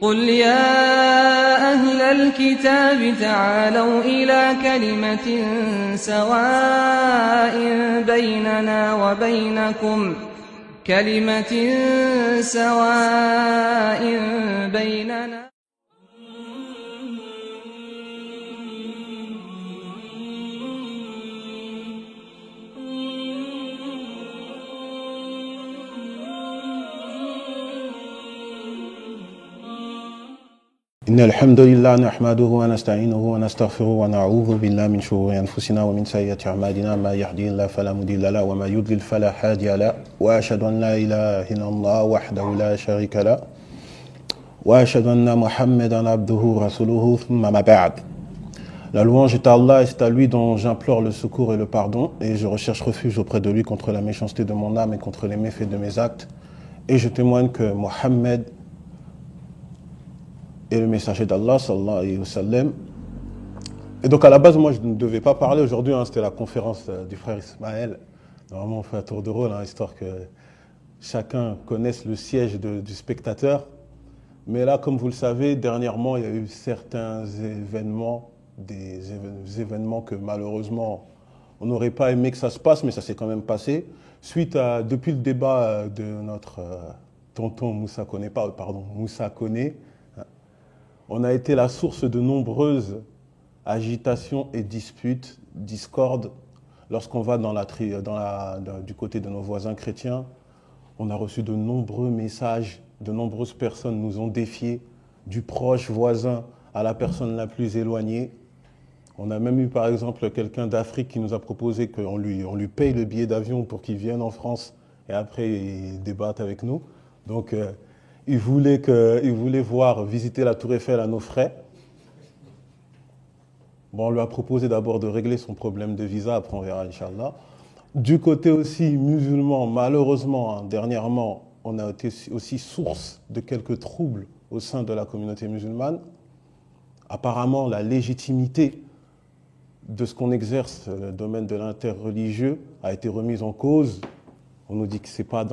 قل يا أهل الكتاب تعالوا إلى كلمة سواء بيننا إن الحمد لله نحمده ونستعينه ونستغفره ونعوذ بالله من شرور أنفسنا ومن سيئات أعمالنا ما يهدي الله فلا مضل له وما يضلل فلا هادي له وأشهد أن لا إله إلا الله وحده لا شريك له وأشهد أن محمدا عبده ورسوله ثم ما بعد. La louange est à Allah et c'est à lui dont j'implore le secours et le pardon et je recherche refuge auprès de lui contre la méchanceté de mon âme et contre les méfaits de mes actes. Et je témoigne que Mohammed et le messager d'Allah, sallallahu alayhi wa sallam. Et donc à la base, moi je ne devais pas parler aujourd'hui, c'était la conférence du frère Ismaël. Normalement on fait un tour de rôle, histoire que chacun connaisse le siège du spectateur. Mais là, comme vous le savez, dernièrement il y a eu certains événements, des événements que malheureusement on n'aurait pas aimé que ça se passe, mais ça s'est quand même passé. Depuis le débat de notre tonton Moussa Koné, on a été la source de nombreuses agitations et disputes, discordes. Lorsqu'on va du côté de nos voisins chrétiens, on a reçu de nombreux messages, de nombreuses personnes nous ont défiés, du proche voisin à la personne la plus éloignée. On a même eu par exemple quelqu'un d'Afrique qui nous a proposé qu'on lui paye le billet d'avion pour qu'il vienne en France et après il débatte avec nous. Donc, il voulait visiter la Tour Eiffel à nos frais. Bon, on lui a proposé d'abord de régler son problème de visa, après on verra, Inch'Allah. Du côté aussi musulman, malheureusement, dernièrement, on a été aussi source de quelques troubles au sein de la communauté musulmane. Apparemment, la légitimité de ce qu'on exerce dans le domaine de l'interreligieux a été remise en cause. On nous dit que ce n'est pas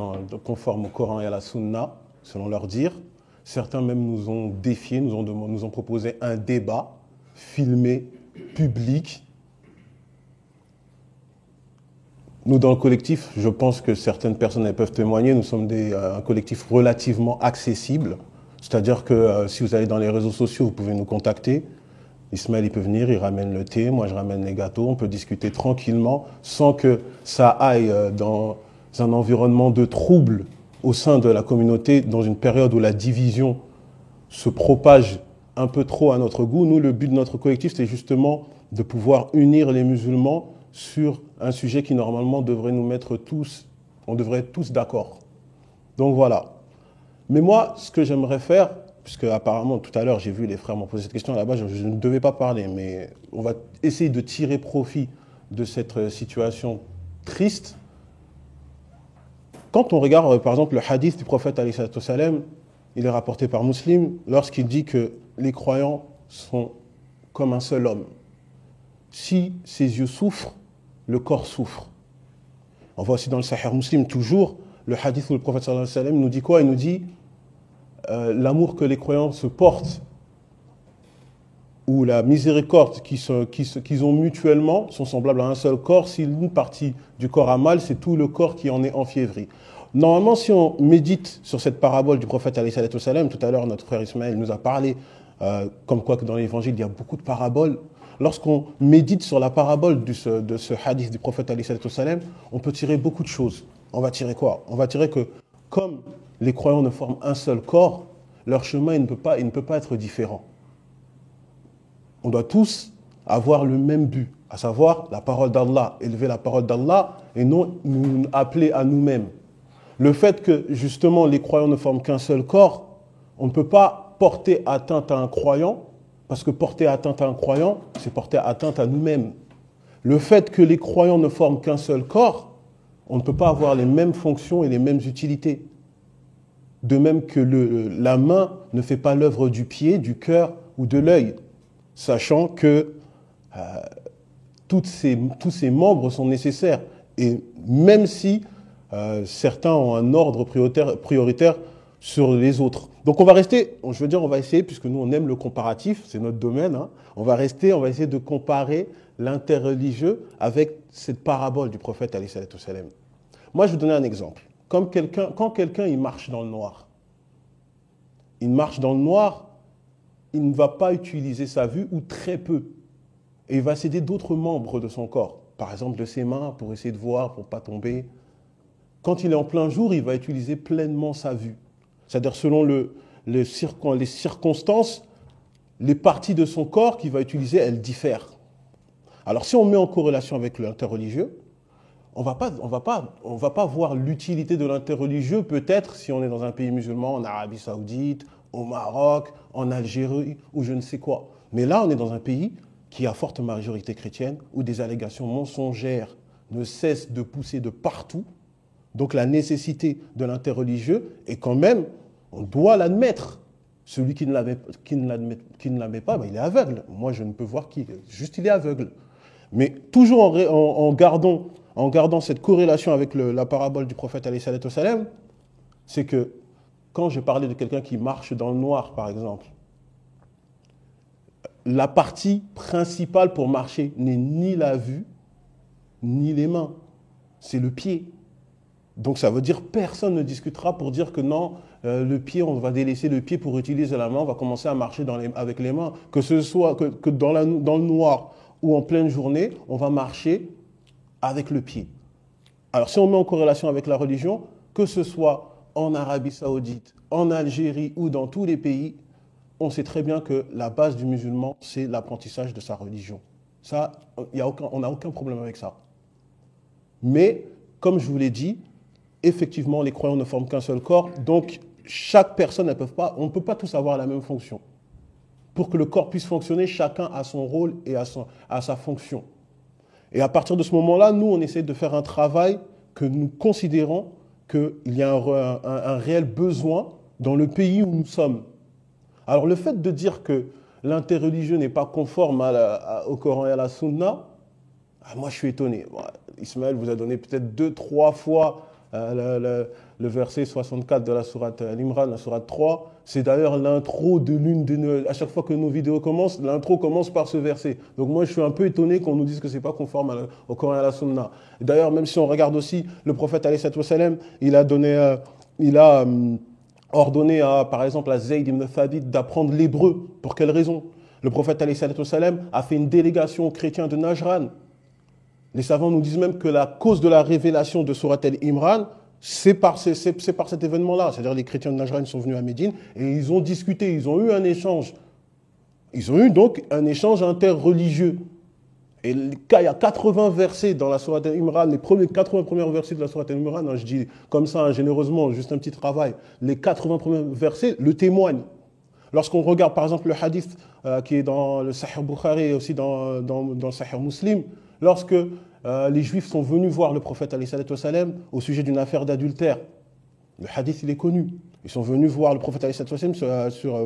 conforme au Coran et à la Sunna, selon leur dire. Certains même nous ont défiés, nous ont proposé un débat filmé, public. Nous, dans le collectif, je pense que certaines personnes peuvent témoigner, nous sommes un collectif relativement accessible. C'est-à-dire que si vous allez dans les réseaux sociaux, vous pouvez nous contacter. Ismaël, il peut venir, il ramène le thé, moi je ramène les gâteaux, on peut discuter tranquillement, sans que ça aille dans un environnement de trouble au sein de la communauté, dans une période où la division se propage un peu trop à notre goût. Nous, le but de notre collectif, c'est justement de pouvoir unir les musulmans sur un sujet qui, normalement, devrait nous mettre tous, on devrait être tous d'accord. Donc voilà. Mais moi, ce que j'aimerais faire, puisque apparemment, tout à l'heure, j'ai vu les frères m'ont posé cette question, là-bas, je ne devais pas parler, mais on va essayer de tirer profit de cette situation triste. Quand on regarde, par exemple, le hadith du prophète, alayhi salatu wassalam, il est rapporté par Muslim, lorsqu'il dit que les croyants sont comme un seul homme. Si ses yeux souffrent, le corps souffre. On voit aussi dans le Sahih Muslim, toujours, le hadith où le prophète sallallahu alayhi wa sallam nous dit quoi? Il nous dit l'amour que les croyants se portent ou la miséricorde qu'ils ont mutuellement sont semblables à un seul corps. Si une partie du corps a mal, c'est tout le corps qui en est enfiévré. Normalement, si on médite sur cette parabole du prophète alayhi salatu wassalam, tout à l'heure notre frère Ismaël nous a parlé, comme quoi que dans l'évangile il y a beaucoup de paraboles. Lorsqu'on médite sur la parabole de ce hadith du prophète alayhi salatu wassalam, on peut tirer beaucoup de choses. On va tirer quoi? On va tirer que comme les croyants ne forment un seul corps, leur chemin il ne peut pas être différent. On doit tous avoir le même but, à savoir la parole d'Allah, élever la parole d'Allah et non nous appeler à nous-mêmes. Le fait que justement les croyants ne forment qu'un seul corps, on ne peut pas porter atteinte à un croyant, parce que porter atteinte à un croyant, c'est porter atteinte à nous-mêmes. Le fait que les croyants ne forment qu'un seul corps, on ne peut pas avoir les mêmes fonctions et les mêmes utilités. De même que la main ne fait pas l'œuvre du pied, du cœur ou de l'œil. Sachant que tous ces membres sont nécessaires. Et même si certains ont un ordre prioritaire sur les autres. Donc on va rester, je veux dire, on va essayer, puisque nous on aime le comparatif, c'est notre domaine, hein, on va essayer de comparer l'interreligieux avec cette parabole du prophète alayhi salatu wassalam. Moi je vais vous donner un exemple. Quand quelqu'un il marche dans le noir, il marche dans le noir, il ne va pas utiliser sa vue ou très peu. Et il va s'aider d'autres membres de son corps, par exemple de ses mains pour essayer de voir, pour ne pas tomber. Quand il est en plein jour, il va utiliser pleinement sa vue. C'est-à-dire selon les circonstances, les parties de son corps qu'il va utiliser, elles diffèrent. Alors si on met en corrélation avec l'interreligieux, on va pas voir l'utilité de l'interreligieux, peut-être si on est dans un pays musulman, en Arabie Saoudite, au Maroc, en Algérie, ou je ne sais quoi. Mais là, on est dans un pays qui a forte majorité chrétienne, où des allégations mensongères ne cessent de pousser de partout. Donc la nécessité de l'interreligieux est quand même, on doit l'admettre. Celui qui ne l'admet pas, ben, il est aveugle. Moi, je ne peux voir qui. Juste, il est aveugle. Mais toujours en gardant cette corrélation avec la parabole du prophète alayhi salatu wassalam, c'est que quand j'ai parlé de quelqu'un qui marche dans le noir, par exemple, la partie principale pour marcher n'est ni la vue, ni les mains. C'est le pied. Donc ça veut dire personne ne discutera pour dire que non, le pied, on va délaisser le pied pour utiliser la main, on va commencer à marcher avec les mains. Que ce soit que dans le noir ou en pleine journée, on va marcher avec le pied. Alors si on met en corrélation avec la religion, que ce soit en Arabie Saoudite, en Algérie ou dans tous les pays, on sait très bien que la base du musulman, c'est l'apprentissage de sa religion. Ça, on n'a aucun problème avec ça. Mais, comme je vous l'ai dit, effectivement, les croyants ne forment qu'un seul corps, donc chaque personne, on ne peut pas tous avoir la même fonction. Pour que le corps puisse fonctionner, chacun a son rôle et a sa fonction. Et à partir de ce moment-là, nous, on essaie de faire un travail que nous considérons qu'il y a un réel besoin dans le pays où nous sommes. Alors le fait de dire que l'interreligieux n'est pas conforme au Coran et à la Sunna, moi je suis étonné. Bon, Ismaël vous a donné peut-être 2-3 fois le verset 64 de la sourate Al-Imran, la sourate 3. C'est d'ailleurs l'intro de l'une de nos... À chaque fois que nos vidéos commencent, l'intro commence par ce verset. Donc moi je suis un peu étonné qu'on nous dise que ce n'est pas conforme au Coran et à la Sunna. D'ailleurs, même si on regarde aussi le prophète alayhi salatu wassalam, il a ordonné par exemple à Zayd ibn Thabit d'apprendre l'hébreu. Pour quelle raison? Le prophète alayhi salatu wassalam a fait une délégation aux chrétiens de Najran. Les savants nous disent même que la cause de la révélation de Surat al-Imran, c'est par cet événement-là. C'est-à-dire les chrétiens de Najran sont venus à Médine et ils ont discuté, ils ont eu un échange. Ils ont eu donc un échange interreligieux. Et il y a 80 versets dans la Surat al-Imran, les 80 premiers versets de la Surat al-Imran, je dis comme ça généreusement, juste un petit travail, les 80 premiers versets le témoignent. Lorsqu'on regarde par exemple le hadith qui est dans le Sahih Bukhari et aussi dans le Sahih Muslim, lorsque les Juifs sont venus voir le prophète alayhi salatu wassalam au sujet d'une affaire d'adultère, le hadith il est connu. Ils sont venus voir le prophète alayhi salatu wassalam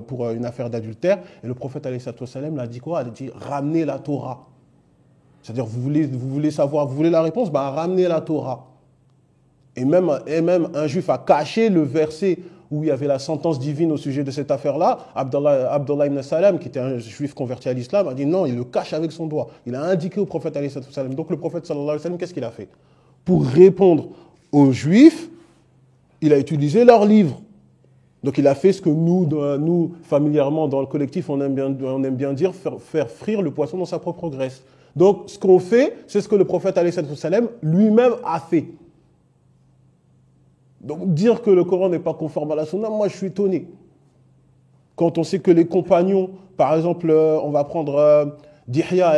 pour une affaire d'adultère et le prophète alayhi salatu wassalam a dit quoi? Il a dit ramenez la Torah. C'est-à-dire vous voulez savoir, vous voulez la réponse? Ben, ramenez la Torah. Et même un Juif a caché le verset où il y avait la sentence divine au sujet de cette affaire-là. Abdullah ibn Salam, qui était un Juif converti à l'islam, a dit non, il le cache avec son doigt. Il a indiqué au prophète alayhi sallam. Donc le prophète sallallahu alayhi wa sallam, qu'est-ce qu'il a fait? Pour répondre aux Juifs, il a utilisé leur livre. Donc il a fait ce que nous familièrement dans le collectif, on aime bien dire, faire frire le poisson dans sa propre graisse. Donc ce qu'on fait, c'est ce que le prophète alayhi sallam lui-même a fait. Donc dire que le Coran n'est pas conforme à la Sunna, moi je suis étonné. Quand on sait que les compagnons, par exemple, on va prendre Dihya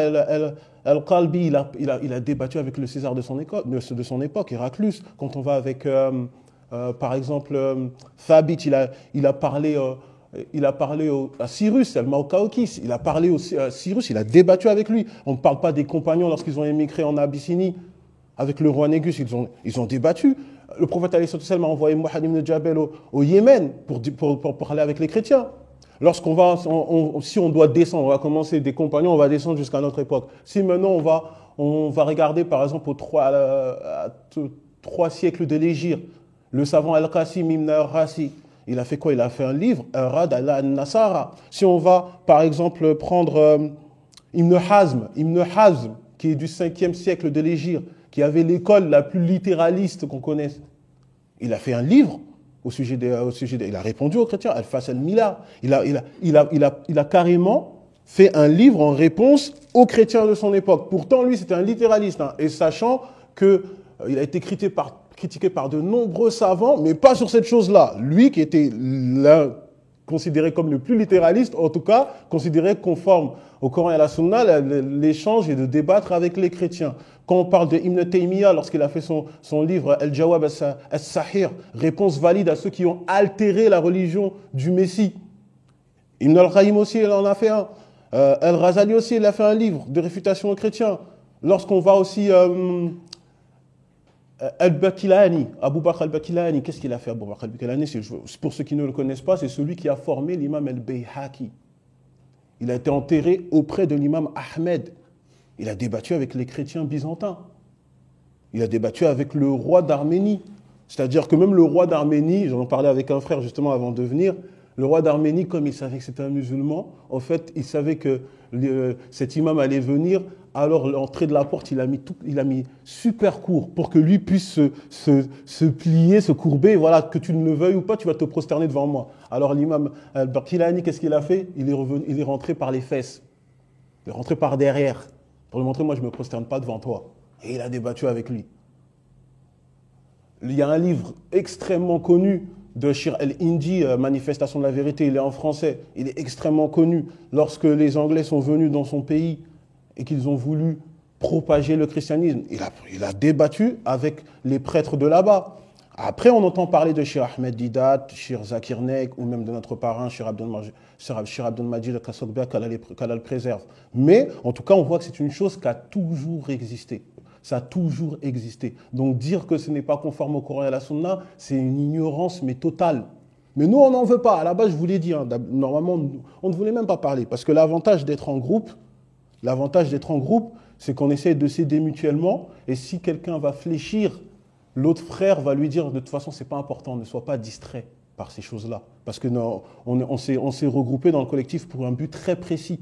al-Qalbi, il a débattu avec le César de son époque, Héraclius. Quand on va avec, par exemple, Thabit, il a parlé à Cyrus, al-Maukaokis, il a parlé aussi à Cyrus, il a débattu avec lui. On ne parle pas des compagnons lorsqu'ils ont émigré en Abyssinie avec le roi Négus, ils ont débattu. Le prophète alayhi sallam a envoyé Mu'adh ibn Jabal au Yémen pour parler avec les chrétiens. Si on doit descendre, on va commencer des compagnons, on va descendre jusqu'à notre époque. Si maintenant on va regarder par exemple aux 3 siècles de l'Hégire, le savant Al-Qasim ibn al-Rassi, Il a fait quoi? Il a fait un livre, Rad ala al-Nasara. Si on va, par exemple, prendre Ibn Hazm, qui est du 5e siècle de l'Hégire, qui avait l'école la plus littéraliste qu'on connaisse, il a fait un livre au sujet il a répondu aux chrétiens, Al-Fas al-Mila. Il a carrément fait un livre en réponse aux chrétiens de son époque. Pourtant, lui, c'était un littéraliste, hein, et sachant qu'il a été critiqué par de nombreux savants, mais pas sur cette chose-là. Lui, qui était l'un considéré comme le plus littéraliste, en tout cas, considéré conforme au Coran et à la Sunna, l'échange et de débattre avec les chrétiens. Quand on parle de Ibn Taymiyyah, lorsqu'il a fait son livre Al-Jawab as-Sahir, réponse valide à ceux qui ont altéré la religion du Messie. Ibn al-Qayyim aussi, il en a fait un. Al-Ghazali aussi, il a fait un livre de réfutation aux chrétiens. Lorsqu'on va aussi Al-Baqillani, Abu Bakr al-Baqillani, qu'est-ce qu'il a fait Abu Bakr al-Baqillani? Pour ceux qui ne le connaissent pas, c'est celui qui a formé l'imam al-Bayhaqi. Il a été enterré auprès de l'imam Ahmed. Il a débattu avec les chrétiens byzantins. Il a débattu avec le roi d'Arménie. C'est-à-dire que même le roi d'Arménie, j'en parlais avec un frère justement avant de venir, le roi d'Arménie, comme il savait que c'était un musulman, en fait, il savait que cet imam allait venir. Alors, l'entrée de la porte, il a mis super court pour que lui puisse se plier, se courber. Voilà, que tu ne le veuilles ou pas, tu vas te prosterner devant moi. Alors, l'imam al-Baqillani, qu'est-ce qu'il a fait? Il est rentré par les fesses. Il est rentré par derrière pour lui montrer, moi, je ne me prosterne pas devant toi. Et il a débattu avec lui. Il y a un livre extrêmement connu de Shir el-Hindi, Manifestation de la vérité. Il est en français. Il est extrêmement connu. Lorsque les Anglais sont venus dans son pays et qu'ils ont voulu propager le christianisme, il a débattu avec les prêtres de là-bas. Après, on entend parler de Shir Ahmed Didat, Shir Zakir Naik, ou même de notre parrain, Shir Abdel Majid Kassokbia, qu'Allah le préserve. Mais, en tout cas, on voit que c'est une chose qui a toujours existé. Ça a toujours existé. Donc, dire que ce n'est pas conforme au Coran et à la Sunna, c'est une ignorance, mais totale. Mais nous, on n'en veut pas. À la base, je vous l'ai dit, hein, normalement, on ne voulait même pas parler. Parce que l'avantage d'être en groupe, c'est qu'on essaie de s'aider mutuellement. Et si quelqu'un va fléchir, l'autre frère va lui dire, de toute façon, ce n'est pas important, ne sois pas distrait par ces choses-là. Parce que on s'est regroupé dans le collectif pour un but très précis.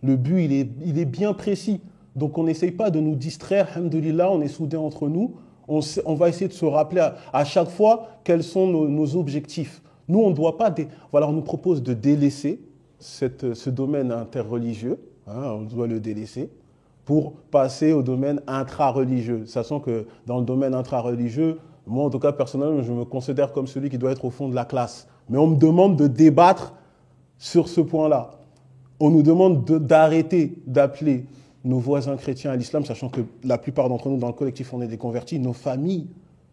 Le but, il est bien précis. Donc, on n'essaye pas de nous distraire. Alhamdulillah, on est soudés entre nous. On va essayer de se rappeler à chaque fois quels sont nos objectifs. Nous, on ne doit pas... Voilà, on nous propose de délaisser ce domaine interreligieux. Hein, on doit le délaisser pour passer au domaine intra-religieux. Sachant que dans le domaine intra-religieux, moi, en tout cas, personnellement, je me considère comme celui qui doit être au fond de la classe. Mais on me demande de débattre sur ce point-là. On nous demande d'arrêter d'appeler nos voisins chrétiens à l'islam, sachant que la plupart d'entre nous, dans le collectif, on est des convertis, nos familles,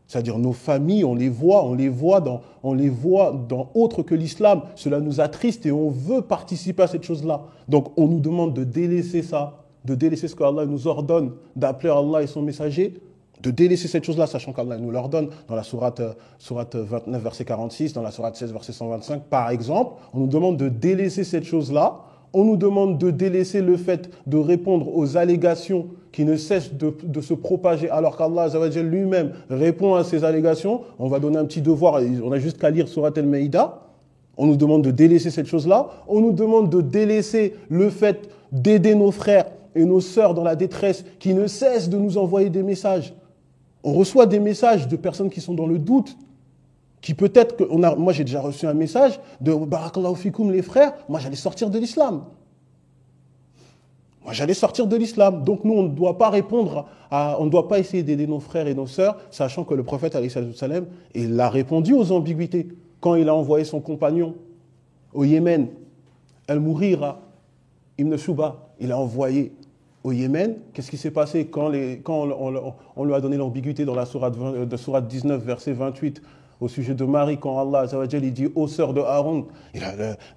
c'est-à-dire nos familles, on les voit dans autre que l'islam. Cela nous attriste et on veut participer à cette chose-là. Donc, on nous demande de délaisser ça, de délaisser ce qu'Allah nous ordonne, d'appeler Allah et son messager, de délaisser cette chose-là, sachant qu'Allah nous l'ordonne dans la sourate 29, verset 46, dans la sourate 16, verset 125, par exemple. On nous demande de délaisser cette chose-là. On nous demande de délaisser le fait de répondre aux allégations qui ne cessent de se propager, alors qu'Allah Azzawajal lui-même répond à ces allégations. On va donner un petit devoir, on a juste qu'à lire Surat al-Maïda. On nous demande de délaisser cette chose-là. On nous demande de délaisser le fait d'aider nos frères et nos sœurs dans la détresse qui ne cessent de nous envoyer des messages. On reçoit des messages de personnes qui sont dans le doute, qui peut-être que moi j'ai déjà reçu un message de Barakallahu fikoum les frères, moi j'allais sortir de l'islam. Donc nous on ne doit pas on ne doit pas essayer d'aider nos frères et nos sœurs, sachant que le prophète alayhi salam, il a répondu aux ambiguïtés quand il a envoyé son compagnon au Yémen, Al-Mughira ibn Shuba, il a envoyé au Yémen. Qu'est-ce qui s'est passé quand on lui a donné l'ambiguïté dans la sourate 19 verset 28 au sujet de Marie, quand Allah Azzawajal, il dit aux sœurs de Aaron,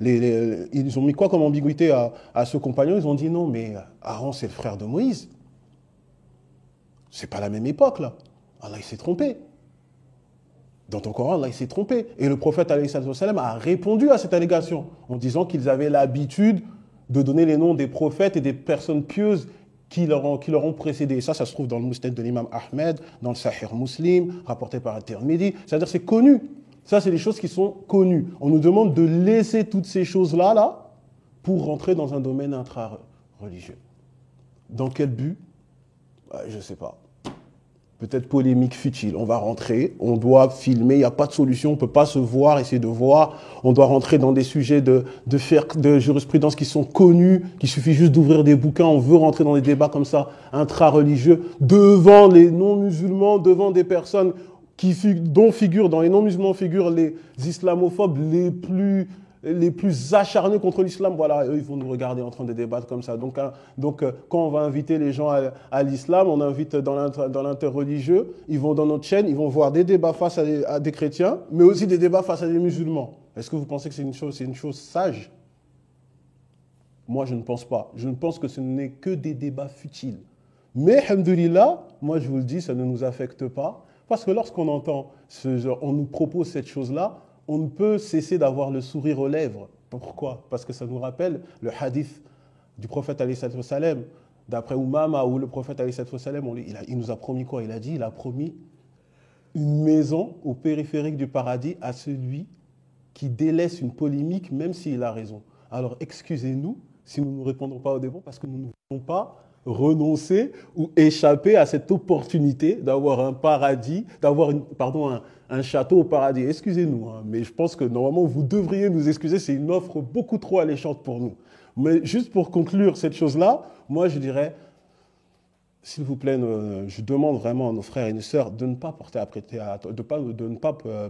ils ont mis quoi comme ambiguïté à ce compagnon? Ils ont dit non, mais Aaron c'est le frère de Moïse. C'est pas la même époque là. Allah il s'est trompé. Dans ton Coran, Allah il s'est trompé. Et le prophète alayhi salam a répondu à cette allégation en disant qu'ils avaient l'habitude de donner les noms des prophètes et des personnes pieuses qui leur ont précédé. Et ça se trouve dans le Musnad de l'imam Ahmed, dans le Sahih Muslim, rapporté par At-Tirmidhi. C'est-à-dire c'est connu. Ça, c'est des choses qui sont connues. On nous demande de laisser toutes ces choses-là, là, pour rentrer dans un domaine intra-religieux. Dans quel but? Je ne sais pas. Peut-être polémique futile. On va rentrer, on doit filmer, il n'y a pas de solution, on ne peut pas se voir, essayer de voir. On doit rentrer dans des sujets de jurisprudence qui sont connus, qu'il suffit juste d'ouvrir des bouquins. On veut rentrer dans des débats comme ça, intra-religieux, devant les non-musulmans, devant des personnes dont figurent, dans les non-musulmans figurent les islamophobes les plus acharnés contre l'islam. Voilà, eux, ils vont nous regarder en train de débattre comme ça. Donc, quand on va inviter les gens à l'islam, on invite dans l'interreligieux, ils vont dans notre chaîne, ils vont voir des débats face à des chrétiens, mais aussi des débats face à des musulmans. Est-ce que vous pensez que c'est une chose sage? Moi, je ne pense pas. Je ne pense que ce n'est que des débats futiles. Mais, alhamdoulilah, moi, je vous le dis, ça ne nous affecte pas. Parce que lorsqu'on entend on nous propose cette chose-là, on ne peut cesser d'avoir le sourire aux lèvres. Pourquoi? Parce que ça nous rappelle le hadith du prophète alayhi salam, d'après Oumama, où le prophète alayhi salam, il nous a promis quoi? Il a promis une maison au périphérique du paradis à celui qui délaisse une polémique, même s'il a raison. Alors excusez-nous si nous ne répondons pas au débat, parce que nous ne pouvons pas renoncer ou échapper à cette opportunité d'avoir un paradis, d'avoir un château au paradis. Excusez-nous, hein, mais je pense que normalement vous devriez nous excuser, c'est une offre beaucoup trop alléchante pour nous. Mais juste pour conclure cette chose-là, moi je dirais, s'il vous plaît, je demande vraiment à nos frères et nos sœurs de ne pas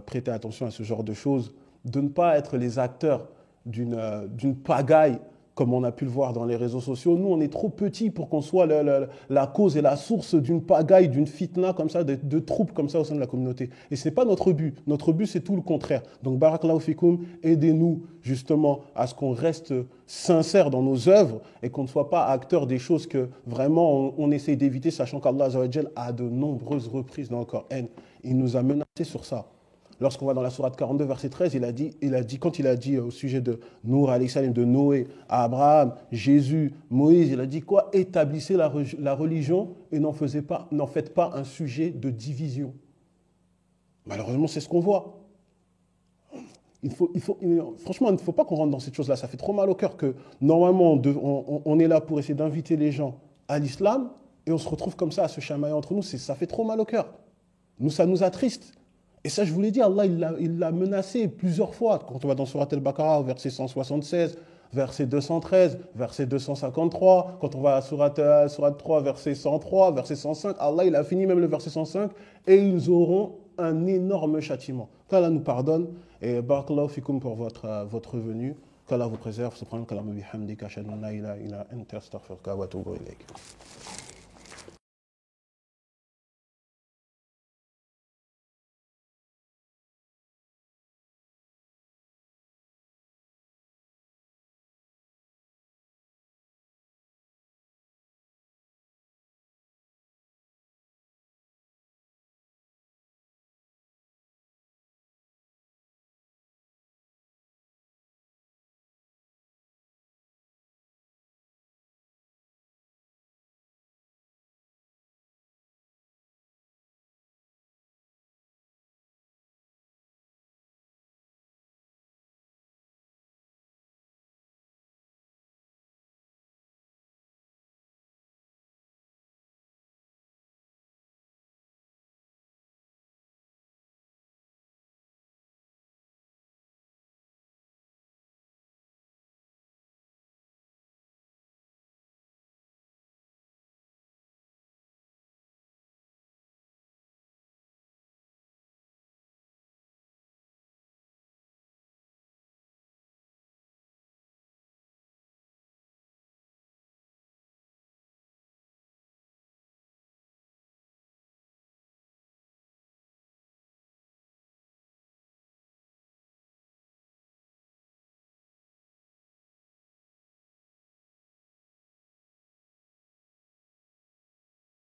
prêter attention à ce genre de choses, de ne pas être les acteurs d'une pagaille, comme on a pu le voir dans les réseaux sociaux. Nous, on est trop petits pour qu'on soit la cause et la source d'une pagaille, d'une fitna comme ça, de troupes comme ça au sein de la communauté. Et ce n'est pas notre but. Notre but, c'est tout le contraire. Donc, barakallahu fikoum, aidez-nous justement à ce qu'on reste sincère dans nos œuvres et qu'on ne soit pas acteur des choses que vraiment on essaie d'éviter, sachant qu'Allah Azza wa Jal, à de nombreuses reprises dans le Coran, il nous a menacés sur ça. Lorsqu'on va dans la sourate 42, verset 13, quand il a dit au sujet de Nour, alayhi salam, de Noé, à Abraham, Jésus, Moïse, il a dit quoi? Établissez la religion et n'en faites pas un sujet de division. Malheureusement, c'est ce qu'on voit. Franchement, il ne faut pas qu'on rentre dans cette chose-là. Ça fait trop mal au cœur que normalement, on est là pour essayer d'inviter les gens à l'islam et on se retrouve comme ça à se chamailler entre nous. Ça fait trop mal au cœur. Ça nous attriste. Et ça, je vous l'ai dit, Allah, il l'a menacé plusieurs fois. Quand on va dans Surat al-Baqarah, au verset 176, verset 213, verset 253, quand on va à Surat 3, verset 103, verset 105, Allah, il a fini même le verset 105, et ils auront un énorme châtiment. Qu'Allah nous pardonne, et barakallahu fikoum pour votre venue. Qu'Allah vous préserve. Subhanaka Allahumma bihamdika, ashhadu an la ilaha illa anta, astaghfiruka wa atubu ilayk.